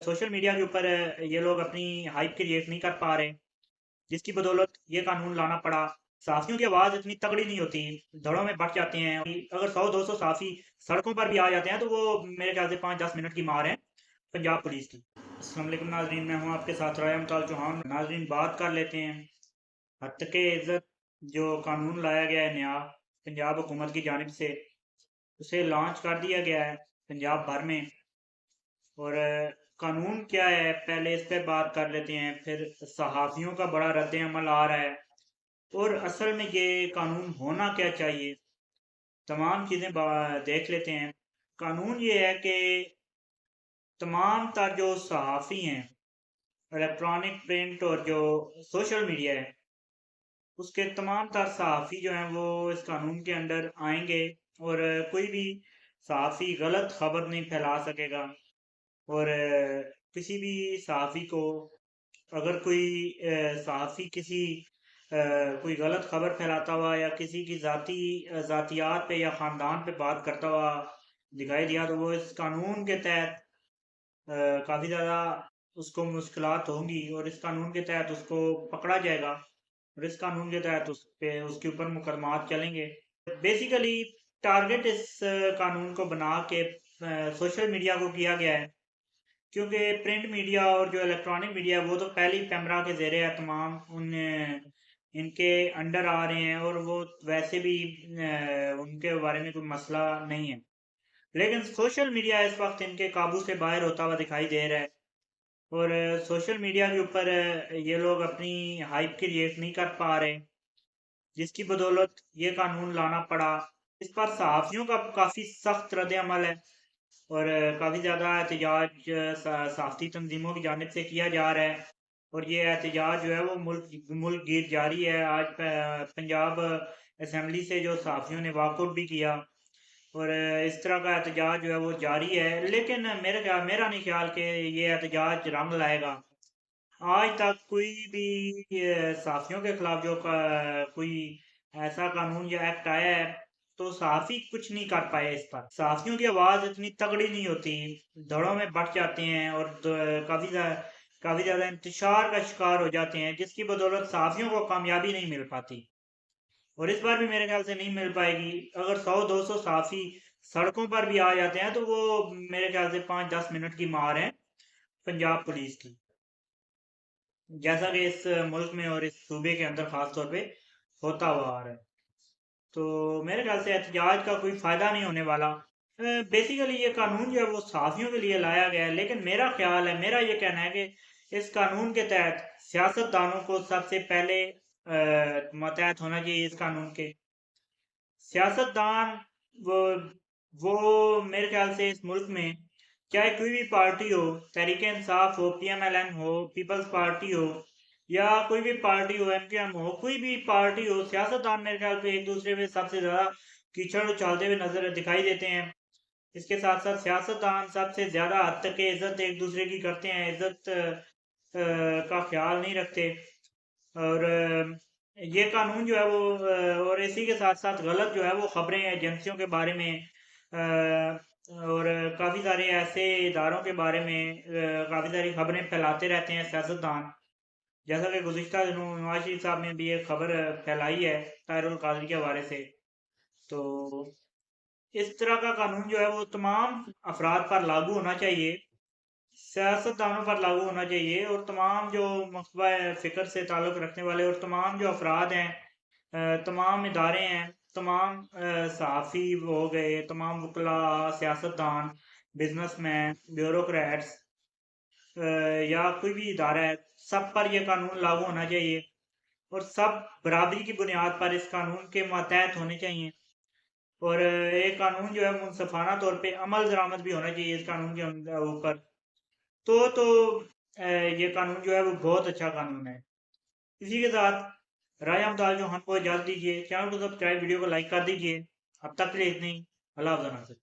Social media के ऊपर ये लोग अपनी हाइप क्रिएट नहीं कर पा रहे, जिसकी बदौलत ये कानून लाना पड़ा। साफियों की आवाज़ इतनी तगड़ी नहीं होती, धड़ों में बट जाते हैं। अगर 100-200 साफी सड़कों पर भी आ जाते हैं तो वो मेरे ख्याल से 5-10 मिनट की मार है पंजाब पुलिस की। अस्सलाम वालेकुम नाजरीन, मैं हूँ आपके साथ राय अमताल चौहान। नाजरीन, बात कर लेते हैं हत्ते के इज्जत जो कानून लाया गया है नया पंजाब हुकूमत की जानिब से, उसे लॉन्च कर दिया गया है पंजाब भर में। और कानून क्या है पहले इस पे बात कर लेते हैं, फिर सहाफ़ियों का बड़ा रद्द अमल आ रहा है और असल में ये कानून होना क्या चाहिए, तमाम चीज़ें देख लेते हैं। कानून ये है कि तमाम तर जो सहाफ़ी हैं, इलेक्ट्रॉनिक प्रिंट और जो सोशल मीडिया है, उसके तमाम तर सहाफ़ी जो हैं वो इस कानून के अंडर आएंगे। और कोई भी सहाफ़ी गलत खबर नहीं फैला सकेगा। और किसी भी सहाफ़ी को अगर कोई सहाफ़ी किसी कोई गलत खबर फैलाता हुआ या किसी की ज़ातियात पे या ख़ानदान पे बात करता हुआ दिखाई दिया तो वो इस कानून के तहत काफ़ी ज़्यादा उसको मुश्किलात होंगी और इस कानून के तहत उसको पकड़ा जाएगा और इस कानून के तहत उस पे उसके ऊपर मुकदमात चलेंगे। बेसिकली टारगेट इस कानून को बना के सोशल मीडिया को किया गया है, क्योंकि प्रिंट मीडिया और जो इलेक्ट्रॉनिक मीडिया वो तो पहले ही पैमरा के ज़ेरे है, तमाम उन इनके अंडर आ रहे हैं और वो वैसे भी उनके बारे में कोई मसला नहीं है। लेकिन सोशल मीडिया इस वक्त इनके काबू से बाहर होता हुआ दिखाई दे रहा है और सोशल मीडिया के ऊपर ये लोग अपनी हाइप क्रिएट नहीं कर पा रहे, जिसकी बदौलत ये कानून लाना पड़ा। इस पर सहाफ़ियों का काफ़ी सख्त रद्द अमल है और काफ़ी ज़्यादा एहतजाज सहाफ़ती तंजीमों की जानिब से किया जा रहा है और ये एहतजाज जो है वो मुल्क मुल्क गिर जारी है। आज पंजाब असम्बली से जो सहाफ़ियों ने वॉकआउट भी किया और इस तरह का एहतजाज जो है वो जारी है। लेकिन मेरा नहीं ख्याल कि ये एहतजाज रंग लाएगा। आज तक कोई भी सहाफ़ियों के खिलाफ जो कोई ऐसा कानून या एक्ट आया है तो सहाफ़ी कुछ नहीं कर पाए इस पर। सहाफ़ियों की आवाज़ इतनी तगड़ी नहीं होती, धड़ों में बट जाते हैं और काफ़ी ज़्यादा इंतशार का शिकार हो जाते हैं, जिसकी बदौलत सहाफ़ियों को कामयाबी नहीं मिल पाती और इस बार भी मेरे ख्याल से नहीं मिल पाएगी। अगर 100-200 सहाफ़ी सड़कों पर भी आ जाते हैं तो वो मेरे ख्याल से 5-10 मिनट की मार है पंजाब पुलिस की, जैसा कि इस मुल्क में और इस सूबे के अंदर खास तौर पे होता हुआ आ रहा है। तो मेरे ख्याल से एहतजाज का कोई फ़ायदा नहीं होने वाला। बेसिकली ये कानून जो है वो सहाफ़ियों के लिए लाया गया है, लेकिन मेरा ख्याल है, मेरा ये कहना है कि इस कानून के तहत सियासतदानों को सबसे पहले मतहत होना चाहिए। इस कानून के सियासतदान वो मेरे ख्याल से इस मुल्क में चाहे कोई भी पार्टी हो, तहरीक इंसाफ हो, पीएमएलएन हो, पीपल्स पार्टी हो या कोई भी पार्टी हो, एमकेएम हो, कोई भी पार्टी हो, सियासतदान मेरे ख्याल पे एक दूसरे में सबसे ज्यादा कीचड़ उछालते हुए नजर दिखाई देते हैं। इसके साथ साथ सियासतदान सबसे ज्यादा हद तक के इज्जत एक दूसरे की करते हैं, इज्जत का ख्याल नहीं रखते। और ये कानून जो है वो और इसी के साथ साथ गलत जो है वो खबरें एजेंसियों के बारे में और काफ़ी सारे ऐसे इदारों के बारे में काफ़ी सारी खबरें फैलाते रहते हैं सियासतदान। जैसा कि गुज़िश्ता दिनों नवाज शरीफ साहब ने भी एक खबर फैलाई है ताहिरुल कादरी के हवाले से। तो इस तरह का कानून जो है वो तमाम अफराद पर लागू होना चाहिए, सियासतदानों पर लागू होना चाहिए और तमाम जो मकतबा फ़िक्र से ताल्लुक़ रखने वाले और तमाम जो अफराद हैं, तमाम इदारे हैं, तमाम सहाफ़ी हो गए, तमाम वकला, सियासतदान, बिजनेसमैन, ब्यूरोक्रेट्स या कोई भी इदारा है, सब पर यह कानून लागू होना चाहिए और सब बराबरी की बुनियाद पर इस कानून के मातहत होने चाहिए। और एक कानून जो है मुनसफ़ाना तौर पे अमल दरामद भी होना चाहिए इस कानून के ऊपर। तो ये कानून जो है वो बहुत अच्छा कानून है। इसी के साथ राय अमदाल जो हमको इजाज़त दीजिए, चैनल को सब्सक्राइब, वीडियो को लाइक कर दीजिए। अब तक के लिए इतनी। अल्लाह हाफ़िज़।